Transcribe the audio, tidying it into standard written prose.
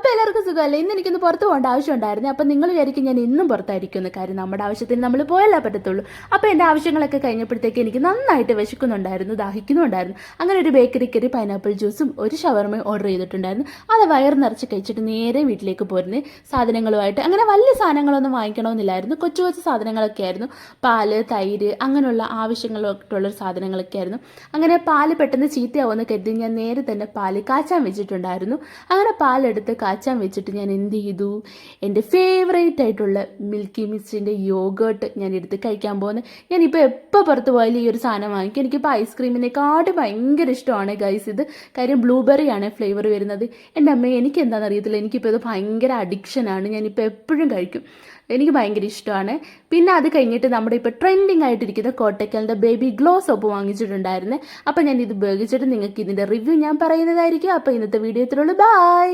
അപ്പോൾ എല്ലാവർക്കും സുഖമല്ലേ? ഇന്ന് എനിക്കൊന്ന് പുറത്ത് പോകേണ്ട ആവശ്യമുണ്ടായിരുന്നു. അപ്പോൾ നിങ്ങൾ വിചാരിക്കും ഞാൻ ഇന്നും പുറത്തായിരിക്കുമെന്ന്. കാര്യം നമ്മുടെ ആവശ്യത്തിന് നമ്മൾ പോയല്ലേ പറ്റത്തുള്ളൂ. അപ്പോൾ എൻ്റെ ആവശ്യങ്ങളൊക്കെ കഴിഞ്ഞപ്പോഴത്തേക്ക് എനിക്ക് നന്നായിട്ട് വിശക്കുന്നുണ്ടായിരുന്നു, ദാഹിക്കുന്നുണ്ടായിരുന്നു. അങ്ങനെ ഒരു ബേക്കറി കയറി പൈനാപ്പിൾ ജ്യൂസും ഒരു ഷവർമയും ഓർഡർ ചെയ്തിട്ടുണ്ടായിരുന്നു. അത് വയർ നിറച്ച് കഴിച്ചിട്ട് നേരെ വീട്ടിലേക്ക് പോരുന്നേ സാധനങ്ങളുമായിട്ട്. അങ്ങനെ വലിയ സാധനങ്ങളൊന്നും വാങ്ങിക്കണമെന്നില്ലായിരുന്നു, കൊച്ചു കൊച്ചു സാധനങ്ങളൊക്കെ ആയിരുന്നു. പാല്, തൈര്, അങ്ങനെയുള്ള ആവശ്യങ്ങളൊക്കെയുള്ളൊരു സാധനങ്ങളൊക്കെ ആയിരുന്നു. അങ്ങനെ പാല് പെട്ടെന്ന് ചീത്തയാവുമെന്ന് കരുതി ഞാൻ നേരെ തന്നെ പാല് കാച്ചാൻ വെച്ചിട്ടുണ്ടായിരുന്നു. അങ്ങനെ പാലെടുത്ത് കാച്ചാൻ വെച്ചിട്ട് ഞാൻ എന്ത് ചെയ്തു, എൻ്റെ ഫേവറേറ്റ് ആയിട്ടുള്ള മിൽക്കി മിസ്റ്റിൻ്റെ യോഗേർട്ട് ഞാൻ എടുത്ത് കഴിക്കാൻ പോകുന്നത്. ഞാനിപ്പോൾ എപ്പോൾ പുറത്ത് പോയാലും ഈ ഒരു സാധനം വാങ്ങിക്കും. എനിക്കിപ്പോൾ ഐസ്ക്രീമിനെക്കാട്ടും ഭയങ്കര ഇഷ്ടമാണ് ഗൈസ് ഇത്. കാര്യം ബ്ലൂബെറിയാണ് ഫ്ലേവർ വരുന്നത്. എൻ്റെ അമ്മയെ എനിക്ക് എന്താണെന്ന് അറിയത്തില്ല, എനിക്കിപ്പോൾ ഇത് ഭയങ്കര അഡിക്ഷനാണ്. ഞാനിപ്പോൾ എപ്പോഴും കഴിക്കും, എനിക്ക് ഭയങ്കര ഇഷ്ടമാണ്. പിന്നെ അത് കഴിഞ്ഞിട്ട് നമ്മുടെ ഇപ്പോൾ ട്രെൻഡിങ് ആയിട്ടിരിക്കുന്ന കോട്ടക്കലിൻ്റെ ബേബി ഗ്ലോ സോപ്പ് വാങ്ങിച്ചിട്ടുണ്ടായിരുന്നേ. അപ്പോൾ ഞാൻ ഇത് ഉപയോഗിച്ചിട്ട് നിങ്ങൾക്ക് ഇതിൻ്റെ റിവ്യൂ ഞാൻ പറയുന്നതായിരിക്കും. അപ്പോൾ ഇന്നത്തെ വീഡിയോ ഇത്രയുള്ളൂ. ബൈ.